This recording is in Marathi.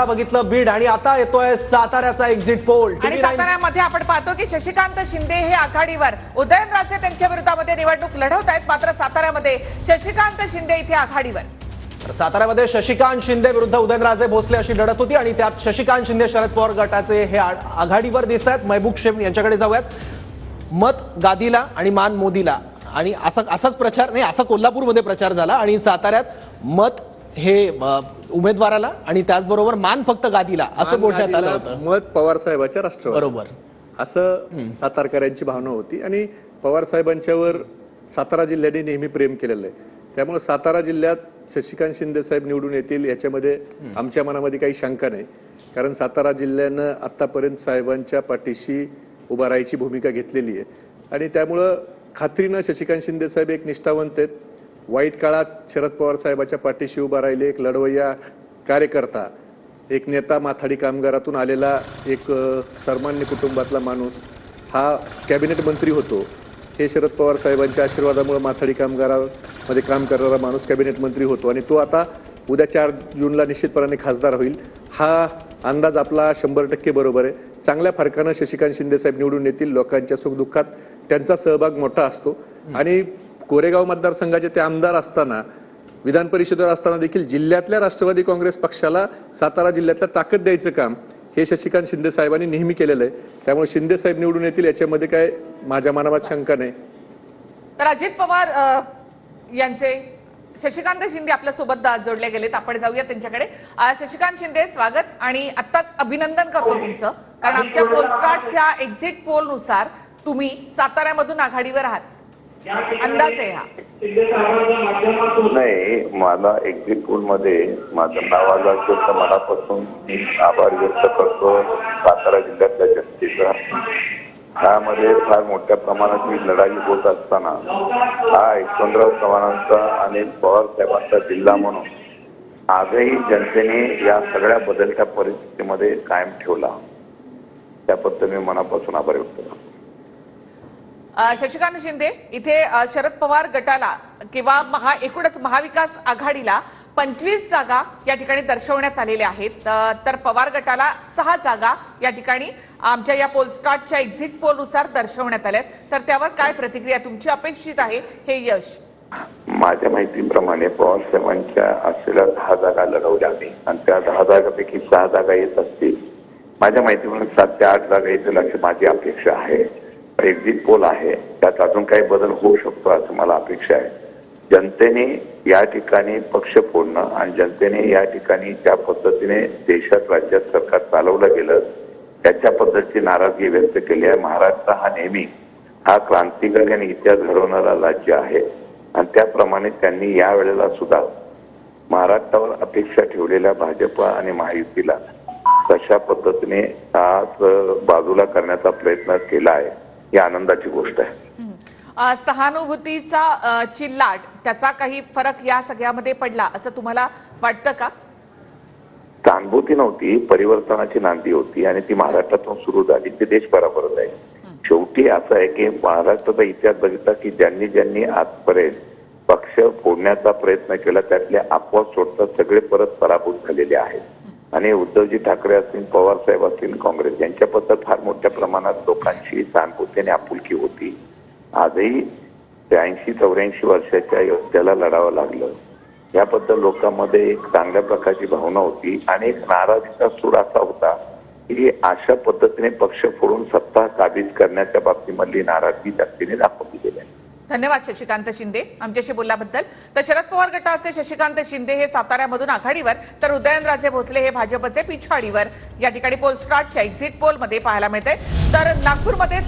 बघितलं बीड आणि आता येतोय साताऱ्याचा एक्झिट पोल। आणि साताऱ्यामध्ये आपण पाहतो की शशिकांत शिंदे हे आघाडीवर, उदयनराजे त्यांच्या विरोधामध्ये निवडणूक लढवत आहेत, मात्र साताऱ्यामध्ये शशिकांत शिंदे इथे आघाडीवर। साताऱ्यामध्ये शशिकांत शिंदे विरुद्ध उदयनराजे भोसले अशी लढत होती आणि त्यात शशिकांत शिंदे शरद पवार गटाचे हे आघाडीवर दिसत आहेत। महबूब शेख यांच्याकडे जाऊयात। मत गादीला आणि मान मोदीला आणि असाच प्रचार नाही, असा कोल्हापूरमध्ये प्रचार झाला आणि साताऱ्यात मत हे उमेदवाराला आणि त्याचबरोबर मान फक्त गादीला असं बोलण्यात आलं होतं। मत पवार साहेबांच्या राष्ट्रवादी बरोबर असं सातारकरांची भावना होती आणि पवार साहेबांच्यावर सातारा जिल्ह्याने नेहमी प्रेम केलेलं आहे। त्यामुळे सातारा जिल्ह्यात शशिकांत शिंदे साहेब निवडून येतील याच्यामध्ये आमच्या मनामध्ये काही शंका नाही, कारण सातारा जिल्ह्यानं आतापर्यंत साहेबांच्या पाठीशी उभा राहायची भूमिका घेतलेली आहे आणि त्यामुळं खात्रीनं शशिकांत शिंदे साहेब एक निष्ठावंत आहेत। वाईट काळात शरद पवार साहेबाच्या पाठीशी उभा राहिले एक लढवय्या कार्यकर्ता, एक नेता, माथाडी कामगारातून आलेला एक सर्वमान्य कुटुंबातला माणूस, हा कॅबिनेट मंत्री होतो। हे शरद पवार साहेबांच्या आशीर्वादामुळे माथाडी कामगारामध्ये काम करणारा माणूस कॅबिनेट मंत्री होतो आणि तो आता उद्या 4 जूनला निश्चितपणाने खासदार होईल। हा अंदाज आपला 100% बरोबर आहे। चांगल्या फरकानं शशिकांत शिंदे साहेब निवडून येतील। लोकांच्या सुखदुःखात त्यांचा सहभाग मोठा असतो आणि कोरेगाव मतदारसंघाचे ते आमदार असताना, विधान परिषदेवर असताना देखील जिल्ह्यातल्या राष्ट्रवादी काँग्रेस पक्षाला सातारा जिल्ह्यातल्या ताकद द्यायचं काम हे शशिकांत शिंदे साहेबांनी नेहमी केलेलं आहे। त्यामुळे शिंदे साहेब निवडून येतील याच्यामध्ये काय माझ्या मनात शंका नाही। तर अजित पवार यांचे शशिकांत शिंदे आपल्या सोबत जोडले गेलेत, आपण जाऊया त्यांच्याकडे। शशिकांत शिंदे, स्वागत आणि आत्ताच अभिनंदन करतो तुमचं, कारण आमच्या पोलस्टार्टच्या एक्झिट पोल नुसार तुम्ही साताऱ्यामधून आघाडीवर आहात। अंदाज आहे हा? नाही, मला एक्झिट पोल मध्ये माझं नाव आलं असेल तर मनापासून आभार व्यक्त करतो सातारा जिल्ह्यातल्या जनतेचा। ह्यामध्ये फार मोठ्या प्रमाणात ही लढाई होत असताना हा यशवंतराव चव्हाणांचा आणि पवार साहेबांचा जिल्हा म्हणून आजही जनतेने या सगळ्या बदलत्या परिस्थितीमध्ये कायम ठेवला, त्याबद्दल मी मनापासून आभार व्यक्त करतो। शशिकांत शिंदे, इथे शरद पवार गटाला किंवा एकूणच महाविकास आघाडीला 25 जागा या ठिकाणी दर्शवण्यात आलेल्या आहेत, तर पवार गटाला 6 जागा या ठिकाणी आमच्या या पोलस्टार्टच्या एक्झिट पोल नुसार दर्शवण्यात आल्यात, तर त्यावर काय प्रतिक्रिया तुमची अपेक्षित आहे हे यश? माझ्या माहितीप्रमाणे पवार साहेबांच्या असलेल्या 10 जागा लढवल्या आहे आणि त्या 10 जागांपैकी 6 जागा येत असतील। माझ्या माहितीप्रमाणे 7 ते 8 जागा येतील अशी माझी अपेक्षा आहे। एक्झिट पोल आहे, त्यात अजून काही बदल होऊ शकतो असं मला अपेक्षा आहे। जनतेने या ठिकाणी पक्ष फोडणं आणि जनतेने या ठिकाणी ज्या पद्धतीने देशात राज्यात सरकार चालवलं गेलं त्याच्या पद्धतीची नाराजगी व्यक्त केली आहे। महाराष्ट्र हा नेहमी क्रांतिकारी आणि इतिहास घडवणारा राज्य आहे आणि त्याप्रमाणे त्यांनी या वेळेला सुद्धा महाराष्ट्रावर अपेक्षा ठेवलेल्या भाजप आणि महायुतीला कशा पद्धतीने आज बाजूला करण्याचा प्रयत्न केला आहे ही आनंदाची गोष्ट आहे। सहानुभूतीचा लाट, त्याचा काही फरक या सगळ्यामध्ये पडला असं तुम्हाला वाटतं का? सहानुभूती नव्हती, परिवर्तनाची नांदी होती आणि ती महाराष्ट्रातून सुरू झाली, ती देशभरापर्यंत आहे। शेवटी असं आहे की महाराष्ट्राचा इतिहास बघितला की ज्यांनी ज्यांनी आजपर्यंत पक्ष फोडण्याचा प्रयत्न केला त्यातले अपवाद सोडता सगळे परत पराभूत झालेले आहेत आणि उद्धवजी ठाकरे असतील, पवार साहेब असतील, काँग्रेस यांच्याबद्दल फार मोठ्या प्रमाणात लोकांची सहानुभूती आणि आपुलकी होती। आजही 83-84 वर्षाच्या योद्ध्याला लढावं लागलं याबद्दल लोकांमध्ये एक चांगल्या प्रकारची भावना होती आणि एक नाराजीचा सूर असा होता की अशा पद्धतीने पक्ष फोडून सत्ता काबीज करण्याच्या बाबतीमधली नाराजगी व्यक्तीने दाखवली गेली आहे। धन्यवाद शशिकांत शिंदे आमच्याशी बोलल्याबद्दल। तर शरद पवार गटाचे शशिकांत शिंदे हे साताऱ्यामधून आघाडीवर, तर उदयनराजे भोसले हे भाजपचे पिछाडीवर या ठिकाणी पोलस्टार्टच्या एक्झिट पोलमध्ये पाहायला मिळते। तर नागपूरमध्ये